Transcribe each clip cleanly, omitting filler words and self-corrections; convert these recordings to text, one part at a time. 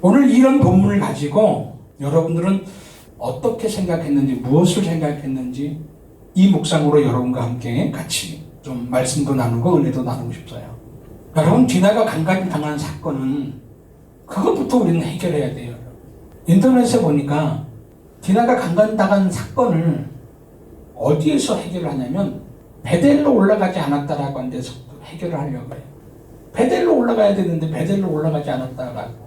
오늘 이런 본문을 가지고 여러분들은 어떻게 생각했는지, 무엇을 생각했는지 이 묵상으로 여러분과 함께 같이 좀 말씀도 나누고 은혜도 나누고 싶어요. 여러분, 디나가 강간을 당한 사건은 그것부터 우리는 해결해야 돼요. 인터넷에 보니까 디나가 강간당한 사건을 어디에서 해결을 하냐면 베델로 올라가지 않았다라고 하는 데서 해결을 하려고 해요. 베델로 올라가야 되는데 베델로 올라가지 않았다라고.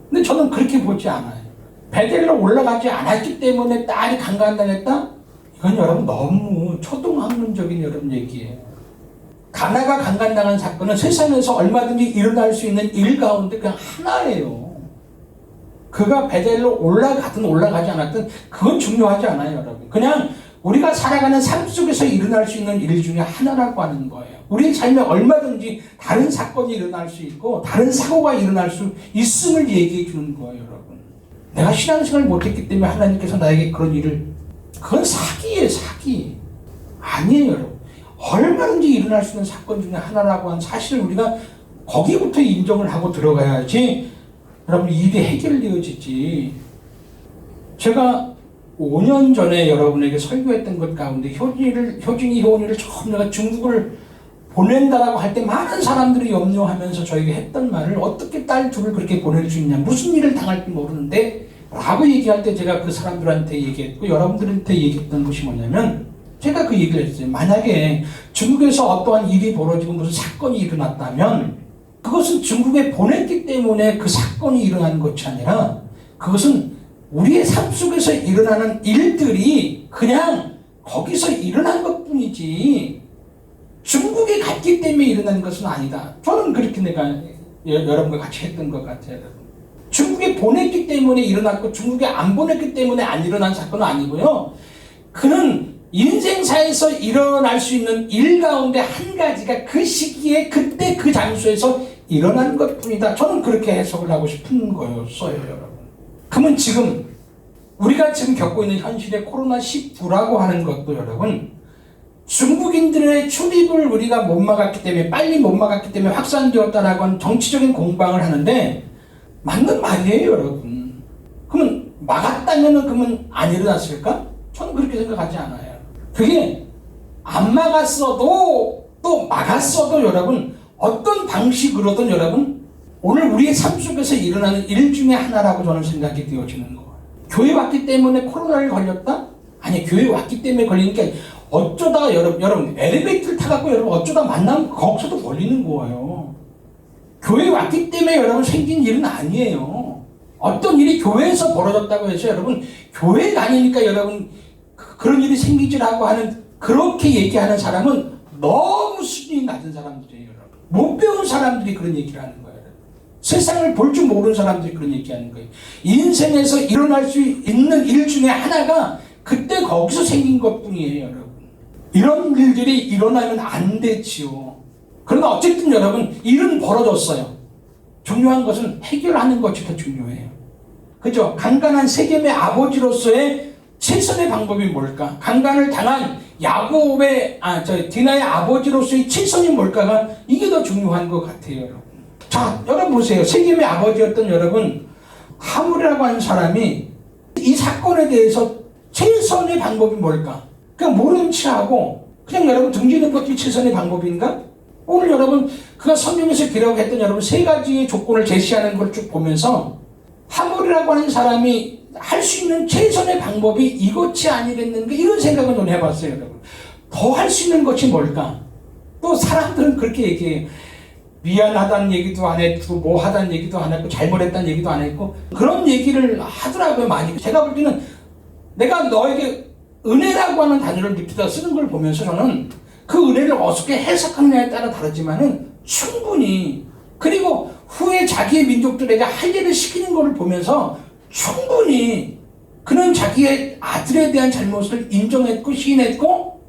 근데 저는 그렇게 보지 않아요. 베델로 올라가지 않았기 때문에 딸이 강간당했다? 이건 여러분 너무 초등학문적인 여러분 얘기예요. 가나가 강간당한 사건은 세상에서 얼마든지 일어날 수 있는 일 가운데 그냥 하나예요. 그가 베델로 올라가든 올라가지 않았든 그건 중요하지 않아요, 여러분. 그냥 우리가 살아가는 삶 속에서 일어날 수 있는 일 중에 하나라고 하는 거예요. 우리 삶에 얼마든지 다른 사건이 일어날 수 있고 다른 사고가 일어날 수 있음을 얘기해 주는 거예요, 여러분. 내가 신앙생활을 못했기 때문에 하나님께서 나에게 그런 일을, 그건 사기예요, 사기. 아니에요, 여러분. 얼마든지 일어날 수 있는 사건 중에 하나라고 하는 사실을 우리가 거기부터 인정을 하고 들어가야지 여러분 일이 해결되어지지. 제가 5년 전에 여러분에게 설교했던 것 가운데 효진이 효원이를 처음 내가 중국을 보낸다라고 할 때 많은 사람들이 염려하면서 저에게 했던 말을, 어떻게 딸 둘을 그렇게 보낼 수 있냐, 무슨 일을 당할지 모르는데 라고 얘기할 때 제가 그 사람들한테 얘기했고 여러분들한테 얘기했던 것이 뭐냐면, 제가 그 얘기를 했어요. 만약에 중국에서 어떠한 일이 벌어지고 무슨 사건이 일어났다면 그것은 중국에 보냈기 때문에 그 사건이 일어난 것이 아니라 그것은 우리의 삶 속에서 일어나는 일들이 그냥 거기서 일어난 것뿐이지 중국에 갔기 때문에 일어난 것은 아니다. 저는 그렇게 내가 여러분과 같이 했던 것 같아요. 중국에 보냈기 때문에 일어났고 중국에 안 보냈기 때문에 안 일어난 사건은 아니고요. 그는 인생사에서 일어날 수 있는 일 가운데 한 가지가 그 시기에 그때 그 장소에서 일어난 것뿐이다. 저는 그렇게 해석을 하고 싶은 거였어요, 여러분. 그러면 지금 우리가 지금 겪고 있는 현실의 코로나19라고 하는 것도 여러분, 중국인들의 출입을 우리가 못 막았기 때문에, 빨리 못 막았기 때문에 확산되었다라고 하는 정치적인 공방을 하는데 맞는 말이에요, 여러분. 그러면 막았다면은 그러면 안 일어났을까? 저는 그렇게 생각하지 않아요. 그게 안 막았어도 또 막았어도 여러분 어떤 방식으로든 여러분 오늘 우리의 삶 속에서 일어나는 일 중에 하나라고 저는 생각이 되어지는 거예요. 교회 왔기 때문에 코로나를 걸렸다? 아니, 교회 왔기 때문에 걸리는 게 어쩌다가 여러분 엘리베이터를 타갖고 여러분 어쩌다 만나면 거기서도 걸리는 거예요. 교회 왔기 때문에 여러분 생긴 일은 아니에요. 어떤 일이 교회에서 벌어졌다고 해서 여러분 교회 다니니까 여러분 그런 일이 생기지라고 하는, 그렇게 얘기하는 사람은 너무 수준이 낮은 사람들이에요, 여러분. 못 배운 사람들이 그런 얘기를 하는 거예요. 세상을 볼 줄 모르는 사람들이 그런 얘기하는 거예요. 인생에서 일어날 수 있는 일 중에 하나가 그때 거기서 생긴 것뿐이에요, 여러분. 이런 일들이 일어나면 안 되지요. 그러나 어쨌든 여러분 일은 벌어졌어요. 중요한 것은 해결하는 것이 더 중요해요. 그죠? 강간한 세겜의 아버지로서의 최선의 방법이 뭘까? 강간을 당한 디나의 아버지로서의 최선이 뭘까가 이게 더 중요한 것 같아요, 여러분. 자, 여러분 보세요. 세겜의 아버지였던 여러분 하물이라고 하는 사람이 이 사건에 대해서 최선의 방법이 뭘까? 그냥 모른 체하고 그냥 여러분 등지는 것이 최선의 방법인가? 오늘 여러분 그가 성경에서 기록했던 여러분 세 가지의 조건을 제시하는 걸 쭉 보면서 하물이라고 하는 사람이 할 수 있는 최선의 방법이 이것이 아니겠는가, 이런 생각을 좀 해봤어요, 여러분. 더 할 수 있는 것이 뭘까? 또 사람들은 그렇게 얘기해요. 미안하다는 얘기도 안 했고 뭐 하다는 얘기도 안 했고 잘못했다는 얘기도 안 했고 그런 얘기를 하더라고요, 많이. 제가 볼 때는 내가 너에게 은혜라고 하는 단어를 밑에다 쓰는 걸 보면서 저는 그 은혜를 어떻게 해석하느냐에 따라 다르지만은 충분히, 그리고 후에 자기의 민족들에게 할 일을 시키는 것을 보면서 충분히 그는 자기의 아들에 대한 잘못을 인정했고 시인했고,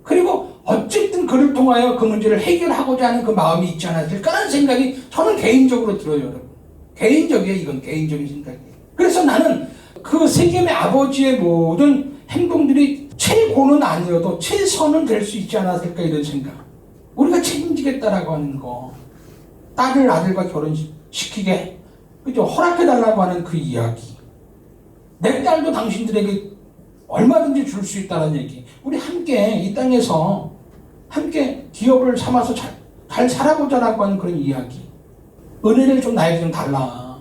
그리고 어쨌든 그를 통하여 그 문제를 해결하고자 하는 그 마음이 있지 않았을까라는 생각이 저는 개인적으로 들어요, 여러분. 개인적이에요, 이건 개인적인 생각이에요. 그래서 나는 그 세겜의 아버지의 모든 행동들이 최고는 아니어도 최선은 될 수 있지 않았을까, 이런 생각. 우리가 책임지겠다라고 하는 거, 딸을 아들과 결혼시키게 그죠? 허락해달라고 하는 그 이야기. 내 딸도 당신들에게 얼마든지 줄 수 있다는 얘기. 우리 함께 이 땅에서 함께 기업을 삼아서 잘 살아보자라고 하는 그런 이야기. 은혜를 좀 나에게 좀 달라.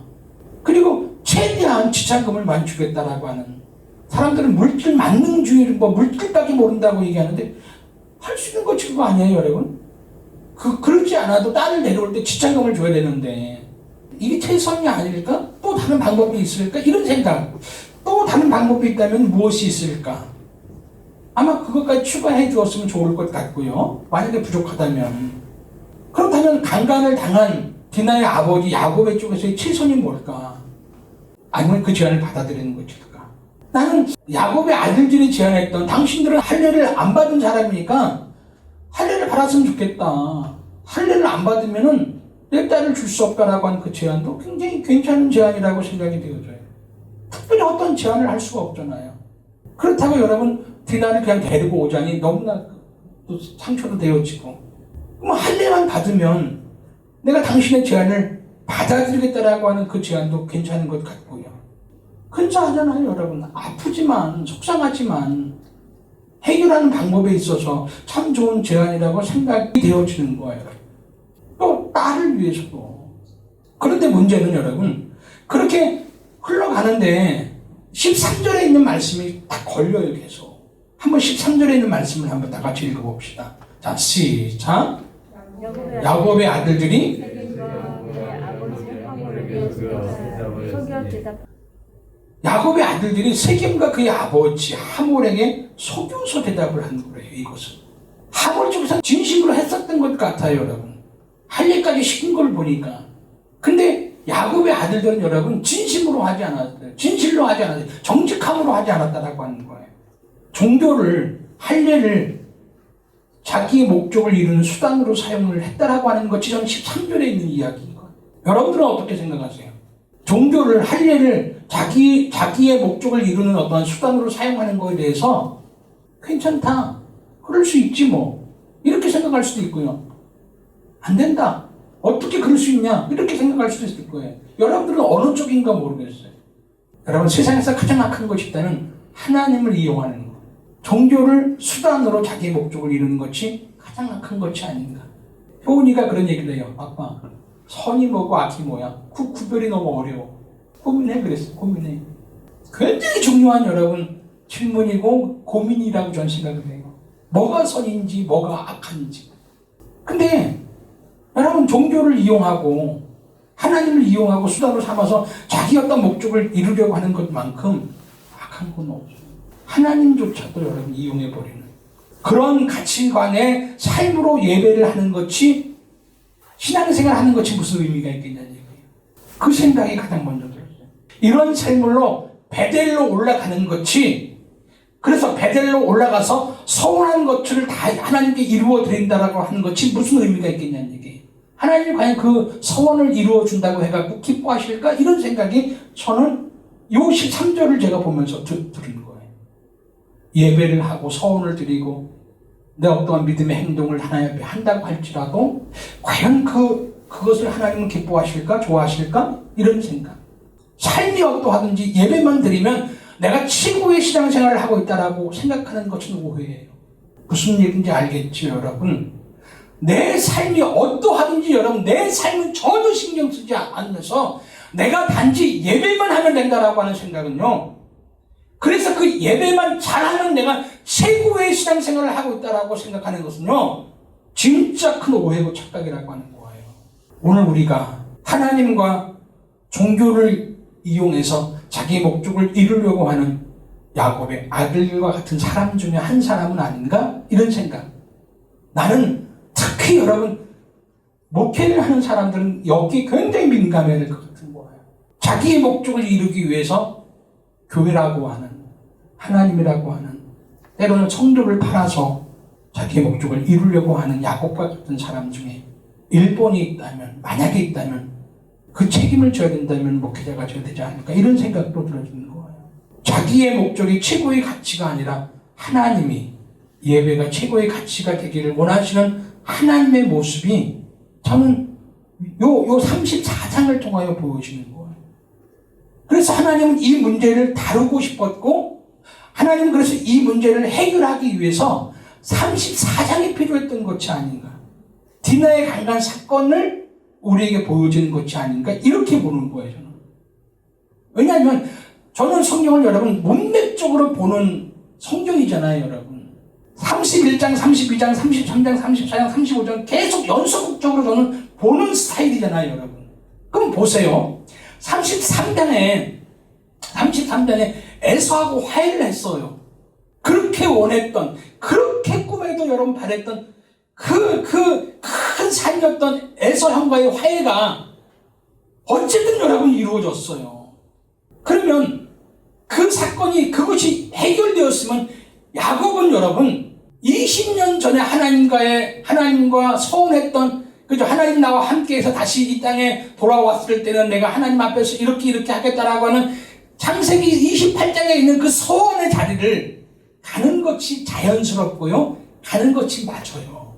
그리고 최대한 지참금을 많이 주겠다라고 하는. 사람들은 물질 만능주의, 물질밖에 모른다고 얘기하는데 할 수 있는 거 지금 아니에요, 여러분? 그렇지 않아도 딸을 데려올 때 지참금을 줘야 되는데 이게 최선이 아닐까? 또 다른 방법이 있을까? 이런 생각. 또 다른 방법이 있다면 무엇이 있을까? 아마 그것까지 추가해 주었으면 좋을 것 같고요. 만약에 부족하다면. 그렇다면 강간을 당한 디나의 아버지 야곱의 쪽에서의 최선이 뭘까? 아니면 그 제안을 받아들이는 것일까? 나는 야곱의 아들들이 제안했던 당신들은 할례를 안 받은 사람이니까 할례를 받았으면 좋겠다. 할례를 안 받으면은 내 딸을 줄 수 없다라고 하는 그 제안도 굉장히 괜찮은 제안이라고 생각이 되어져요. 특별히 어떤 제안을 할 수가 없잖아요. 그렇다고 여러분 디나를 그냥 데리고 오자니 너무나 또 상처도 되어지고 그럼 할례만 받으면 내가 당신의 제안을 받아들이겠다라고 하는 그 제안도 괜찮은 것 같고요. 근사하잖아요, 여러분. 아프지만 속상하지만 해결하는 방법에 있어서 참 좋은 제안이라고 생각이 되어지는 거예요. 또 딸을 위해서도. 그런데 문제는 여러분 그렇게 흘러가는데 13절에 있는 말씀이 딱 걸려요, 계속. 한번 13절에 있는 말씀을 한번 다 같이 읽어봅시다. 자, 시작. 야곱의 아들들이 야곱의 아들들이 세겜과 그의 아버지 하몰에게 속여서 대답을 한 거예요. 이것은 하몰 쪽에서 진심으로 했었던 것 같아요, 여러분. 할례까지 시킨 걸 보니까. 근데 야곱의 아들들은 여러분 진심으로 하지 않았어요. 진실로 하지 않았어요. 정직함으로 하지 않았다라고 하는 거예요. 종교를, 할례를 자기의 목적을 이루는 수단으로 사용을 했다라고 하는 것이 전 13절에 있는 이야기인 거예요. 여러분들은 어떻게 생각하세요? 종교를, 할례를 자기의 목적을 이루는 어떤 수단으로 사용하는 것에 대해서 괜찮다. 그럴 수 있지 뭐. 이렇게 생각할 수도 있고요. 안 된다. 어떻게 그럴 수 있냐? 이렇게 생각할 수도 있을 거예요. 여러분들은 어느 쪽인가 모르겠어요. 여러분 세상에서 가장 악한 것이 있다면 하나님을 이용하는 것. 종교를 수단으로 자기의 목적을 이루는 것이 가장 악한 것이 아닌가. 효은이가 그런 얘기를 해요. 아빠, 선이 뭐고 악이 뭐야? 구별이 너무 어려워. 고민해 그랬어. 고민해. 굉장히 중요한 여러분 질문이고 고민이라고 저는 생각을 해요. 뭐가 선인지 뭐가 악한지. 근데 여러분 종교를 이용하고 하나님을 이용하고 수단으로 삼아서 자기 어떤 목적을 이루려고 하는 것만큼 악한 건 없어요. 하나님조차도 여러분 이용해버리는 그런 가치관의 삶으로 예배를 하는 것이 신앙생활 하는 것이 무슨 의미가 있겠냐는 얘기예요. 그 생각이 가장 먼저 들었어요. 이런 삶으로 베델로 올라가는 것이 그래서 베델로 올라가서 서운한 것들을 다 하나님께 이루어 드린다라고 하는 것이 무슨 의미가 있겠냐는 얘기예요. 하나님이 과연 그 서원을 이루어 준다고 해갖고 기뻐하실까? 이런 생각이 저는 요 13절을 제가 보면서 들은 거예요. 예배를 하고 서원을 드리고 내 어떠한 믿음의 행동을 하나님 앞에 한다고 할지라도 과연 그것을 하나님은 기뻐하실까? 좋아하실까? 이런 생각. 삶이 어떠하든지 예배만 드리면 내가 최고의 신앙생활을 하고 있다라고 생각하는 것은 오해예요. 무슨 얘기인지 알겠죠, 여러분? 내 삶이 어떠하든지 여러분 내 삶은 전혀 신경 쓰지 않으면서 내가 단지 예배만 하면 된다라고 하는 생각은요. 그래서 그 예배만 잘하면 내가 최고의 신앙생활을 하고 있다라고 생각하는 것은요. 진짜 큰 오해고 착각이라고 하는 거예요. 오늘 우리가 하나님과 종교를 이용해서 자기 목적을 이루려고 하는 야곱의 아들과 같은 사람 중에 한 사람은 아닌가? 이런 생각. 나는 특히 여러분 목회를 하는 사람들은 여기에 굉장히 민감해야 될 것 같은 거예요. 자기의 목적을 이루기 위해서 교회라고 하는 하나님이라고 하는 때로는 성도를 팔아서 자기의 목적을 이루려고 하는 야곱과 같은 사람 중에 일본이 있다면 만약에 있다면 그 책임을 져야 된다면 목회자가 져야 되지 않을까 이런 생각도 들어지는 거예요. 자기의 목적이 최고의 가치가 아니라 하나님이 예배가 최고의 가치가 되기를 원하시는 하나님의 모습이 저는 요 34장을 통하여 보여지는 거예요. 그래서 하나님은 이 문제를 다루고 싶었고, 하나님은 그래서 이 문제를 해결하기 위해서 34장이 필요했던 것이 아닌가. 디나의 강간 사건을 우리에게 보여주는 것이 아닌가. 이렇게 보는 거예요, 저는. 왜냐하면 저는 성경을 여러분 문맥적으로 보는 성경이잖아요, 여러분. 31장, 32장, 33장, 34장, 35장 계속 연속적으로 저는 보는 스타일이잖아요, 여러분. 그럼 보세요. 33장에 에서하고 화해를 했어요. 그렇게 원했던, 그렇게 꿈에도 여러분 바랬던 그 큰 산이었던 에서 형과의 화해가 어쨌든 여러분 이루어졌어요. 그러면 그 사건이 그것이 해결되었으면 야곱은 여러분 20년 전에 하나님과 서운했던, 그죠? 하나님 나와 함께해서 다시 이 땅에 돌아왔을 때는 내가 하나님 앞에서 이렇게 하겠다라고 하는 창세기 28장에 있는 그 서원의 자리를 가는 것이 자연스럽고요, 가는 것이 맞아요.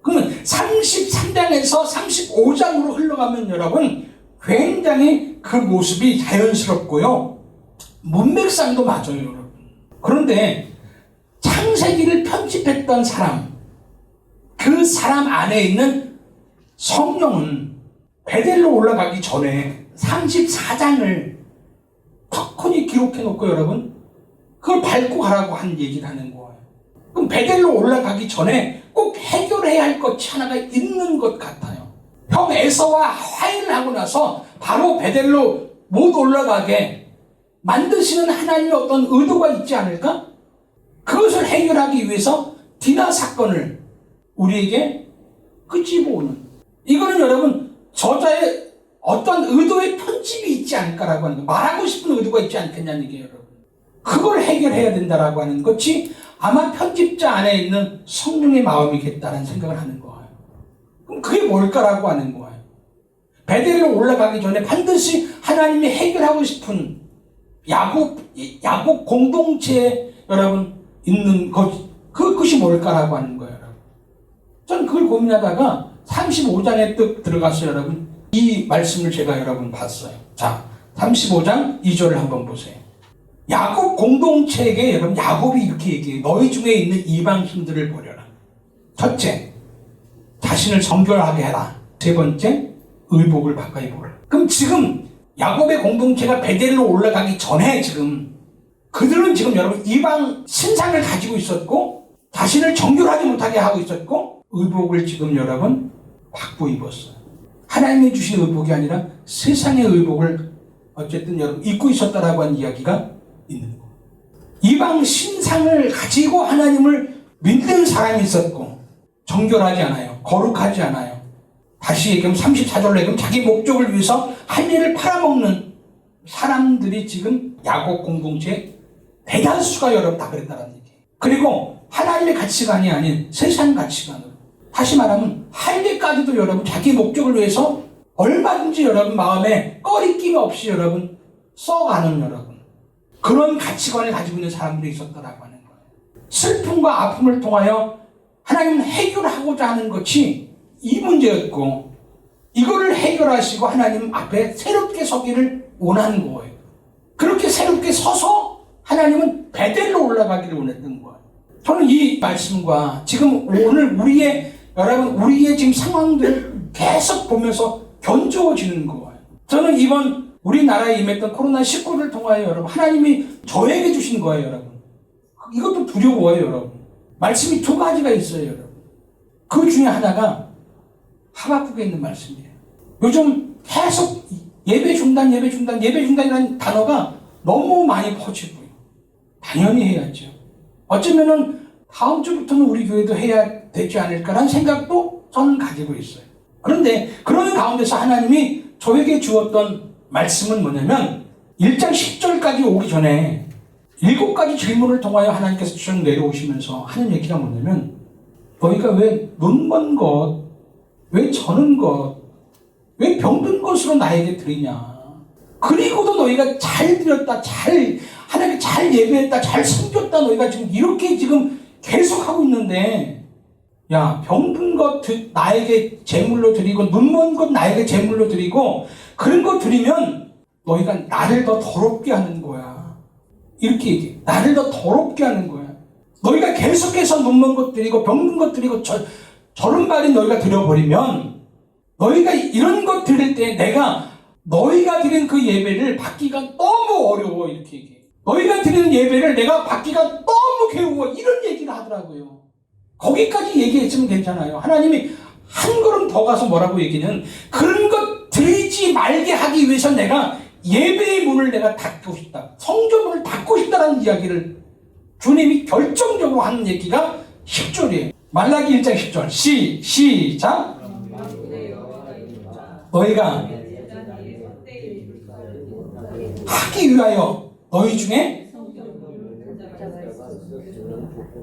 그러면 33장에서 35장으로 흘러가면 여러분 굉장히 그 모습이 자연스럽고요, 문맥상도 맞아요, 여러분. 그런데 창세기를 편집했던 사람, 그 사람 안에 있는 성령은 베델로 올라가기 전에 34장을 턱하니 기록해 놓고 여러분 그걸 밟고 가라고 한 얘기를 하는 거예요. 그럼 베델로 올라가기 전에 꼭 해결해야 할 것이 하나가 있는 것 같아요. 형 에서와 화해를 하고 나서 바로 베델로 못 올라가게 만드시는 하나님의 어떤 의도가 있지 않을까? 그것을 해결하기 위해서 디나 사건을 우리에게 끄집어오는, 이거는 여러분 저자의 어떤 의도의 편집이 있지 않을까라고 하는 거, 말하고 싶은 의도가 있지 않겠냐는 얘기예요, 여러분. 그걸 해결해야 된다라고 하는 것이 아마 편집자 안에 있는 성령의 마음이겠다는 생각을 하는 거예요. 그럼 그게 뭘까라고 하는 거예요. 베델로 올라가기 전에 반드시 하나님이 해결하고 싶은 야곱 공동체에 여러분 있는 그것이 뭘까라고 하는 거예요, 여러분. 저는 그걸 고민하다가 35장에 뚝 들어가서 여러분 이 말씀을 제가 여러분 봤어요. 자, 35장 2절을 한번 보세요. 야곱 공동체에게 여러분 야곱이 이렇게 얘기해요. 너희 중에 있는 이방신들을 버려라. 첫째, 자신을 정결하게 해라. 세 번째, 의복을 바꿔 입어라. 그럼 지금 야곱의 공동체가 베델로 올라가기 전에 지금 그들은 지금 여러분 이방 신상을 가지고 있었고 자신을 정결하지 못하게 하고 있었고 의복을 지금 여러분 바꿔 입었어요. 하나님이 주신 의복이 아니라 세상의 의복을 어쨌든 여러분 입고 있었다라고 하는 이야기가 있는 거예요. 이방 신상을 가지고 하나님을 믿는 사람이 있었고 정결하지 않아요. 거룩하지 않아요. 다시 얘기하면 34절로 얘기하면 자기 목적을 위해서 할 일을 팔아먹는 사람들이 지금 야곱 공동체의 대다수가 여러분 다 그랬다는 얘기예요. 그리고 하나님의 가치관이 아닌 세상 가치관으로, 다시 말하면 할 일까지도 여러분 자기 목적을 위해서 얼마든지 여러분 마음에 꺼리낌 없이 여러분 써가는 여러분 그런 가치관을 가지고 있는 사람들이 있었다라고 하는 거예요. 슬픔과 아픔을 통하여 하나님은 해결하고자 하는 것이 이 문제였고 이거를 해결하시고 하나님 앞에 새롭게 서기를 원하는 거예요. 그렇게 새롭게 서서 하나님은 베델로 올라가기를 원했던 거예요. 저는 이 말씀과 지금 오늘 우리의 지금 상황들을 계속 보면서 견주어지는 거예요. 저는 이번 우리나라에 임했던 코로나19를 통하여 여러분 하나님이 저에게 주신 거예요, 여러분. 이것도 두려워요, 여러분. 말씀이 두 가지가 있어요, 여러분. 그 중에 하나가 하박국에 있는 말씀이에요. 요즘 계속 예배 중단이라는 단어가 너무 많이 퍼지고요. 당연히 해야죠. 어쩌면은 다음 주부터는 우리 교회도 해야 되지 않을까라는 생각도 저는 가지고 있어요. 그런데 그런 가운데서 하나님이 저에게 주었던 말씀은 뭐냐면 1장 10절까지 오기 전에 7가지 질문을 통하여 하나님께서 쭉 내려오시면서 하는 얘기가 뭐냐면 너희가 왜 눈먼 것, 왜 저는 것, 왜 병든 것으로 나에게 드리냐. 그리고도 너희가 잘 드렸다, 하나님께 잘 예배했다, 잘 섬겼다, 너희가 지금 이렇게 지금 계속하고 있는데 야, 병든 것 나에게 제물로 드리고 눈먼 것 나에게 제물로 드리고 그런 거 드리면 너희가 나를 더 더럽게 하는 거야. 이렇게 얘기해. 나를 더 더럽게 하는 거야. 너희가 계속해서 눈먼 것 드리고 병든 것 드리고 저런 말이 너희가 드려버리면 너희가 이런 것 드릴 때 내가 너희가 드린 그 예배를 받기가 너무 어려워. 이렇게 얘기해. 너희가 드리는 예배를 내가 받기가 너무 괴로워. 이런 얘기를 하더라고요. 거기까지 얘기했으면 괜찮아요. 하나님이 한 걸음 더 가서 뭐라고 얘기는 그런 것 드리지 말게 하기 위해서 내가 예배의 문을 내가 닫고 싶다. 성전문을 닫고 싶다는 이야기를 주님이 결정적으로 하는 얘기가 10절이에요. 말라기 1장 10절. 시작. 너희가 하기 위하여 너희 중에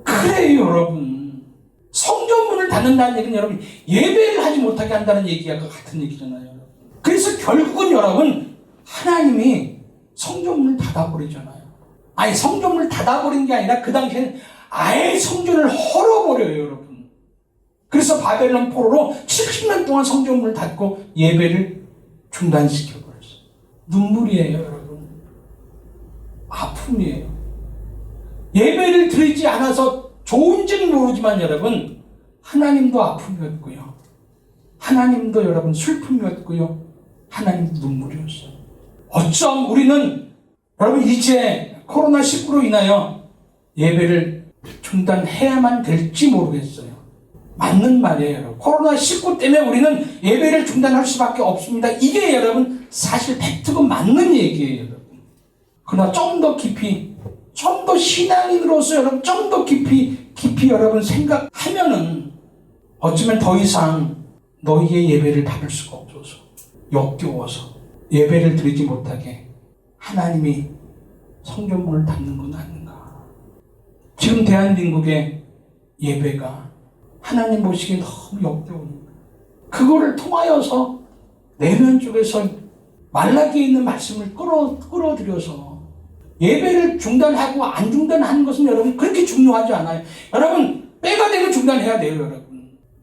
그래요 여러분. 성전문을 닫는다는 얘기는 여러분 예배를 하지 못하게 한다는 얘기와 같은 얘기잖아요. 그래서 결국은 여러분 하나님이 성전문을 닫아버리잖아요. 아니 성전문을 닫아버린 게 아니라 그 당시에는 아예 성전을 헐어버려요 여러분. 그래서 바벨론 포로로 70년 동안 성전문을 닫고 예배를 중단시켜버렸어요. 눈물이에요 여러분. 아픔이에요. 예배를 드리지 않아서 좋은지는 모르지만 여러분 하나님도 아픔이었고요. 하나님도 여러분 슬픔이었고요. 하나님도 눈물이었어요. 어쩜 우리는 여러분 이제 코로나19로 인하여 예배를 중단해야만 될지 모르겠어요. 맞는 말이에요 여러분. 코로나19 때문에 우리는 예배를 중단할 수밖에 없습니다. 이게 여러분 사실 팩트고 맞는 얘기예요 여러분. 그러나 좀 더 깊이 좀 더 신앙인으로서 여러분 좀 더 깊이 여러분 생각하면은 어쩌면 더 이상 너희의 예배를 받을 수가 없어서 역겨워서 예배를 드리지 못하게 하나님이 성전문을 닫는 건 아닌가. 지금 대한민국의 예배가 하나님 보시기에 너무 역겨웁니다. 그거를 통하여서 내면 쪽에서 말라기에 있는 말씀을 끌어들여서 예배를 중단하고 안 중단하는 것은 여러분 그렇게 중요하지 않아요. 여러분 때가 되면 중단해야 돼요 여러분.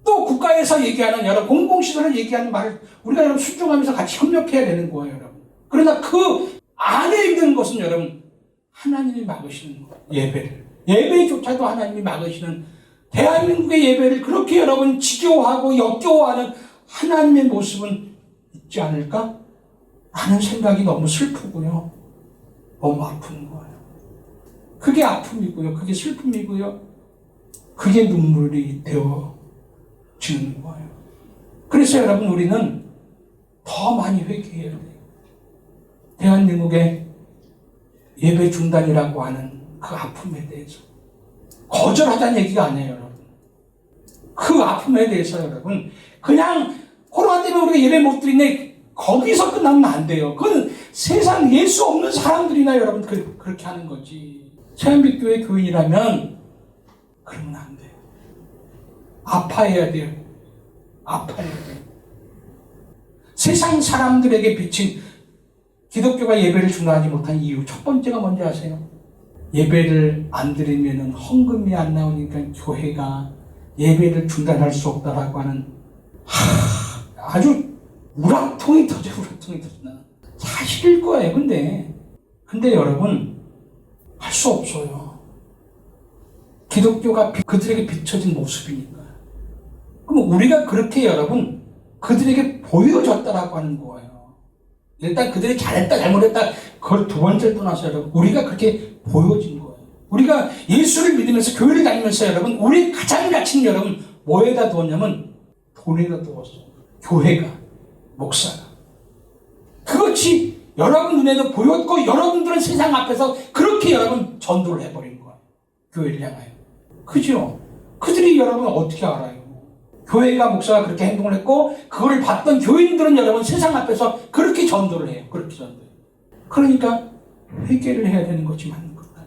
또 국가에서 얘기하는 여러 공공시설을 얘기하는 말을 우리가 여러분 순종하면서 같이 협력해야 되는 거예요 여러분. 그러나 그 안에 있는 것은 여러분 하나님이 막으시는 거예요. 예배조차도 하나님이 막으시는 대한민국의 예배를 그렇게 여러분 지겨워하고 역겨워하는 하나님의 모습은 있지 않을까? 라는 생각이 너무 슬프고요. 너무 아픈 거예요. 그게 아픔이고요. 그게 슬픔이고요. 그게 눈물이 되어지는 거예요. 그래서 여러분 우리는 더 많이 회개해야 돼요. 대한민국의 예배 중단이라고 하는 그 아픔에 대해서 거절하자는 얘기가 아니에요 여러분. 그 아픔에 대해서 여러분 그냥 코로나 때문에 우리가 예배 못 드리네 거기서 끝나면 안 돼요. 그건 세상 예수 없는 사람들이나 여러분 그렇게 하는 거지. 새한빛교회 교인이라면 그러면 안 돼요. 아파해야 돼요. 아파해야 돼요. 세상 사람들에게 비친 기독교가 예배를 중단하지 못한 이유 첫 번째가 뭔지 아세요? 예배를 안 드리면 헌금이 안 나오니까 교회가 예배를 중단할 수 없다라고 하는 아주 우라통이 터져. 사실일 거예요. 근데 여러분 할 수 없어요. 기독교가 그들에게 비춰진 모습이니까. 그럼 우리가 그렇게 여러분 그들에게 보여줬다라고 하는 거예요. 일단 그들이 잘했다 잘못했다 그걸 두 번째 떠나서 여러분 우리가 그렇게 보여진 거예요. 우리가 예수를 믿으면서 교회를 다니면서 여러분 우리 가장 가치는 여러분 뭐에다 두었냐면 돈에다 두었어요. 교회가 목사가 그것이 여러분 눈에도 보였고 여러분들은 세상 앞에서 그렇게 여러분 전도를 해버린 거예요. 교회를 향하여. 그죠? 그들이 여러분 어떻게 알아요? 교회가 목사가 그렇게 행동을 했고 그걸 봤던 교인들은 여러분 세상 앞에서 그렇게 전도를 해요. 그렇게 전도해요. 그러니까 회개를 해야 되는 것이 맞는 것 같아요.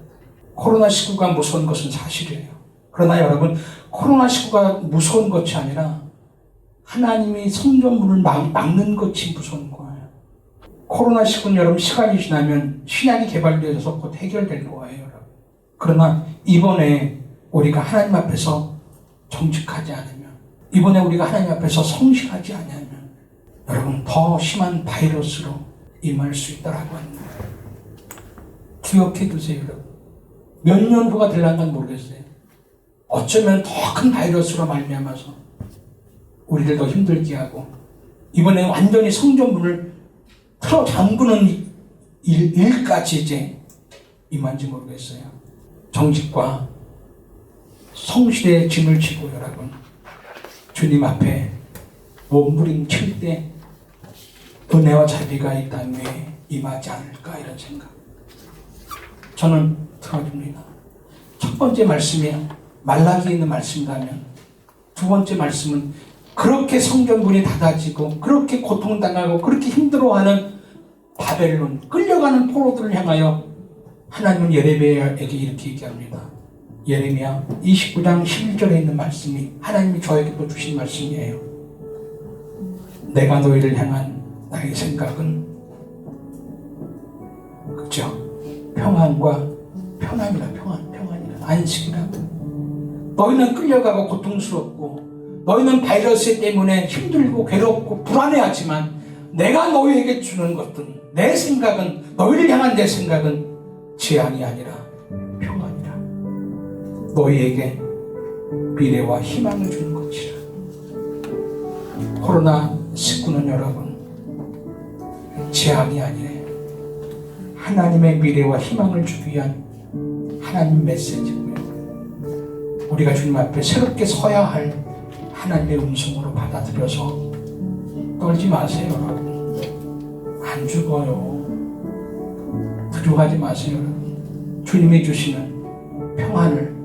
코로나19가 무서운 것은 사실이에요. 그러나 여러분 코로나19가 무서운 것이 아니라 하나님이 성전문을 막는 것이 무서운 거예요. 코로나19는 여러분 시간이 지나면 신약이 개발되어서 곧 해결될 거예요. 여러분. 그러나 이번에 우리가 하나님 앞에서 정직하지 않으면 이번에 우리가 하나님 앞에서 성실하지 않으면 여러분 더 심한 바이러스로 임할 수 있다라고 하는 거예요. 기억해 두세요, 여러분. 몇 년 후가 될란간 모르겠어요. 어쩌면 더 큰 바이러스로 말미암아서 우리를 더 힘들게 하고 이번에 완전히 성전문을 틀어 잠그는 일까지 이제 임한지 모르겠어요. 정직과 성실의 짐을 지고 여러분 주님 앞에 몸부림칠 때 은혜와 자비가 이 땅에 임하지 않을까 이런 생각 저는 들어줍니다. 첫 번째 말씀이 말라기에 있는 말씀이라면 두 번째 말씀은 그렇게 성전문이 닫아지고 그렇게 고통당하고 그렇게 힘들어하는 바벨론 끌려가는 포로들을 향하여 하나님은 예레미야에게 이렇게 얘기합니다. 예레미야 29장 11절에 있는 말씀이 하나님이 저에게 또 주신 말씀이에요. 내가 너희를 향한 나의 생각은 그죠? 평안과 편안이라 평안이라 안식이라. 너희는 끌려가고 고통스럽고 너희는 바이러스 때문에 힘들고 괴롭고 불안해하지만 내가 너희에게 주는 것은 내 생각은 너희를 향한 내 생각은 재앙이 아니라 평안이라. 너희에게 미래와 희망을 주는 것이라. 코로나19는 여러분 재앙이 아니래. 하나님의 미래와 희망을 주기 위한 하나님 메시지고요. 우리가 주님 앞에 새롭게 서야 할 하나님의 음성으로 받아들여서 떨지 마세요, 여러분. 안 죽어요. 두려워하지 마세요, 여러분. 주님이 주시는 평안을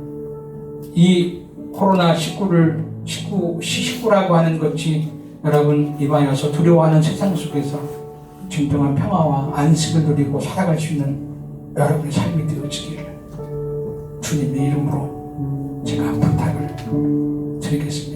이 코로나19라고 하는 것이 여러분 임하여서 두려워하는 세상 속에서 진정한 평화와 안식을 누리고 살아갈 수 있는 여러분의 삶이 되어지기를 주님의 이름으로 제가 부탁을 드리겠습니다.